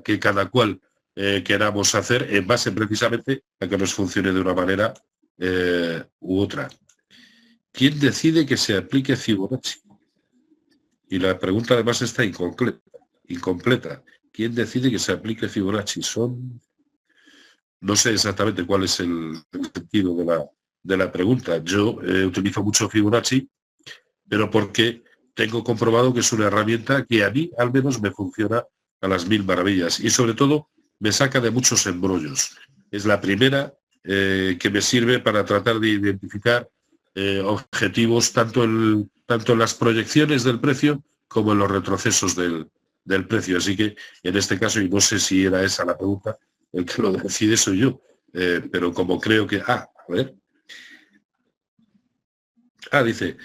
Speaker 1: que cada cual queramos hacer en base precisamente a que nos funcione de una manera u otra. ¿Quién decide que se aplique Fibonacci? Y la pregunta además está incompleta. ¿Quién decide que se aplique Fibonacci? No sé exactamente cuál es el sentido de la pregunta. Yo utilizo mucho Fibonacci, pero porque tengo comprobado que es una herramienta que a mí al menos me funciona a las mil maravillas y sobre todo me saca de muchos embrollos. Es la primera que me sirve para tratar de identificar objetivos tanto en las proyecciones del precio como en los retrocesos del precio. Así que en este caso, y no sé si era esa la pregunta, el que lo decide soy yo, pero como creo que... a ver. Dice...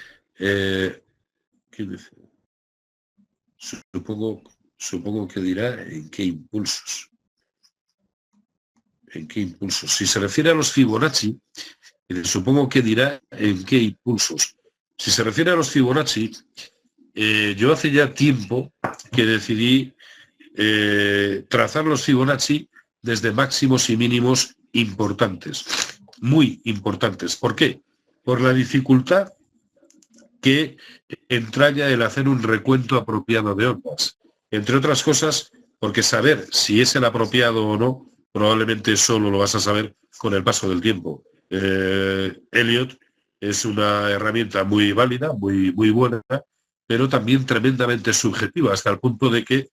Speaker 1: ¿quién dice? Supongo que dirá en qué impulsos. ¿En qué impulsos? Si se refiere a los Fibonacci, supongo que dirá en qué impulsos. Si se refiere a los Fibonacci, yo hace ya tiempo que decidí trazar los Fibonacci desde máximos y mínimos importantes, muy importantes. ¿Por qué? Por la dificultad que entraña el hacer un recuento apropiado de ondas. Entre otras cosas, porque saber si es el apropiado o no, probablemente solo lo vas a saber con el paso del tiempo. Elliott es una herramienta muy válida, muy buena, pero también tremendamente subjetiva, hasta el punto de que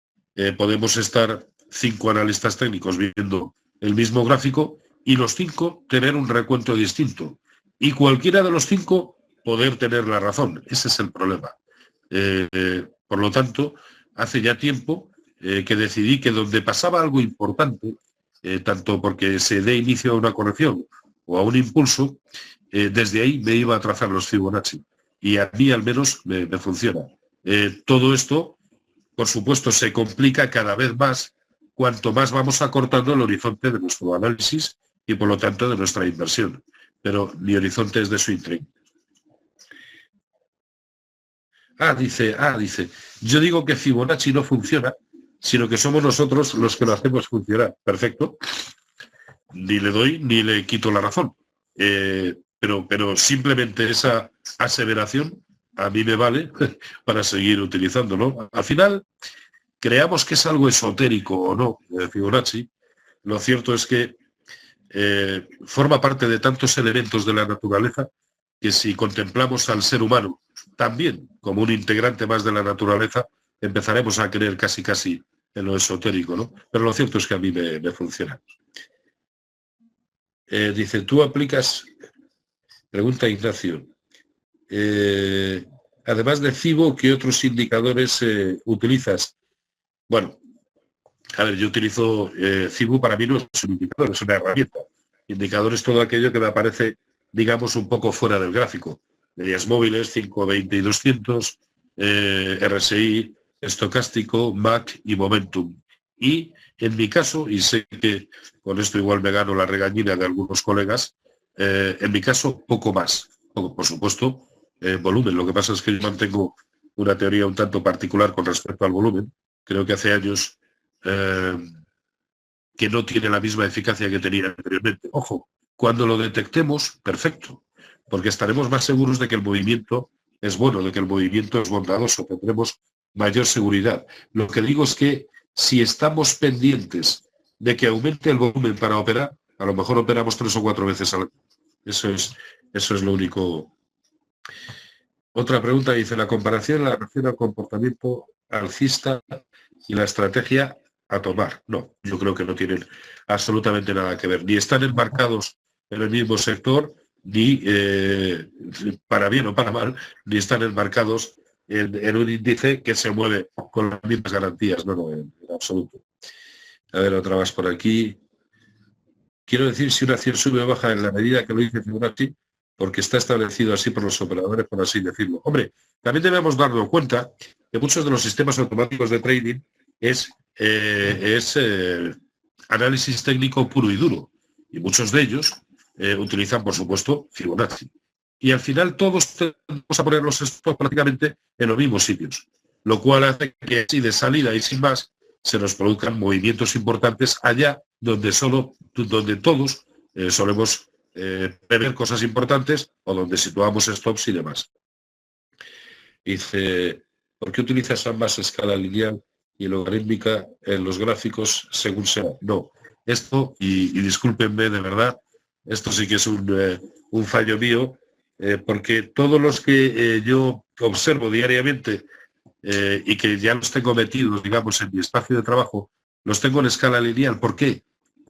Speaker 1: podemos estar 5 analistas técnicos viendo el mismo gráfico y los 5 tener un recuento distinto. Y cualquiera de los 5 poder tener la razón. Ese es el problema. Por lo tanto, hace ya tiempo que decidí que donde pasaba algo importante, tanto porque se dé inicio a una corrección o a un impulso, desde ahí me iba a trazar los Fibonacci. Y a mí al menos me funciona. Todo esto, por supuesto, se complica cada vez más cuanto más vamos acortando el horizonte de nuestro análisis y, por lo tanto, de nuestra inversión. Pero mi horizonte es de swing trading. Dice, yo digo que Fibonacci no funciona, sino que somos nosotros los que lo hacemos funcionar. Perfecto. Ni le doy ni le quito la razón. Pero simplemente esa aseveración a mí me vale para seguir utilizándolo. Al final, creamos que es algo esotérico o no, Fibonacci, lo cierto es que forma parte de tantos elementos de la naturaleza que si contemplamos al ser humano también como un integrante más de la naturaleza, empezaremos a creer casi en lo esotérico, ¿no? Pero lo cierto es que a mí me funciona. Dice, tú aplicas, pregunta Ignacio, además de FIBO, ¿qué otros indicadores utilizas? Bueno, a ver, yo utilizo FIBO, para mí no es un indicador, es una herramienta. Indicador es todo aquello que me aparece, digamos, un poco fuera del gráfico. Medias móviles, 5, 20 y 200, RSI, estocástico, MAC y Momentum. Y en mi caso, y sé que con esto igual me gano la regañina de algunos colegas, en mi caso poco más. Por supuesto, volumen. Lo que pasa es que yo mantengo una teoría un tanto particular con respecto al volumen. Creo que hace años que no tiene la misma eficacia que tenía anteriormente. Ojo, cuando lo detectemos, perfecto, porque estaremos más seguros de que el movimiento es bueno, de que el movimiento es bondadoso, tendremos mayor seguridad. Lo que digo es que si estamos pendientes de que aumente el volumen para operar, a lo mejor operamos 3 o 4 veces al año. Eso es lo único. Otra pregunta dice, la comparación la relación al comportamiento alcista y la estrategia a tomar. No, yo creo que no tienen absolutamente nada que ver. Ni están enmarcados en el mismo sector, ni para bien o para mal, ni están enmarcados en un índice que se mueve con las mismas garantías. No, en absoluto. A ver, otra más por aquí. Quiero decir si una acción sube o baja en la medida que lo dice Fibonacci, porque está establecido así por los operadores, por así decirlo. Hombre, también debemos darnos cuenta que muchos de los sistemas automáticos de trading es análisis técnico puro y duro. Y muchos de ellos utilizan, por supuesto, Fibonacci. Y al final todos tenemos a poner los stops prácticamente en los mismos sitios, lo cual hace que así de salida y sin más se nos produzcan movimientos importantes allá donde todos solemos prever cosas importantes o donde situamos stops y demás. Dice, ¿por qué utilizas ambas escala lineal y logarítmica en los gráficos según sea? No, esto, y discúlpenme de verdad, esto sí que es un fallo mío, porque todos los que yo observo diariamente y que ya los tengo metidos, digamos, en mi espacio de trabajo, los tengo en escala lineal. ¿Por qué?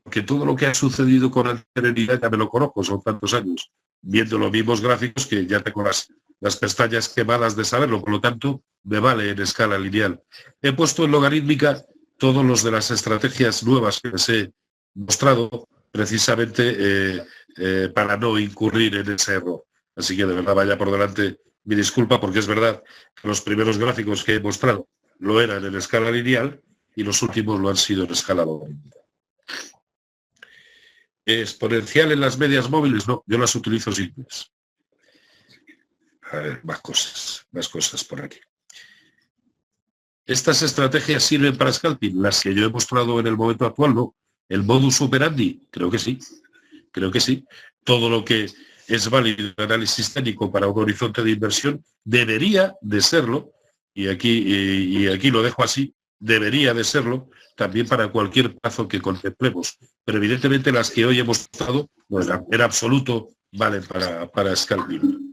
Speaker 1: Porque todo lo que ha sucedido con anterioridad ya me lo conozco, son tantos años, viendo los mismos gráficos que ya tengo las pestañas quemadas de saberlo, por lo tanto, me vale en escala lineal. He puesto en logarítmica todos los de las estrategias nuevas que les he mostrado, precisamente para no incurrir en ese error. Así que de verdad vaya por delante mi disculpa, porque es verdad que los primeros gráficos que he mostrado lo eran en escala lineal y los últimos lo han sido en escala logarítmica. ¿Exponencial en las medias móviles? No, yo las utilizo simples. A ver, más cosas por aquí. ¿Estas estrategias sirven para scalping? Las que yo he mostrado en el momento actual, no. ¿El modus operandi? Creo que sí. Creo que sí. Todo lo que es válido en análisis técnico para un horizonte de inversión debería de serlo, y aquí lo dejo así, debería de serlo también para cualquier plazo que contemplemos. Pero evidentemente las que hoy hemos mostrado, pues, en absoluto valen para scalping.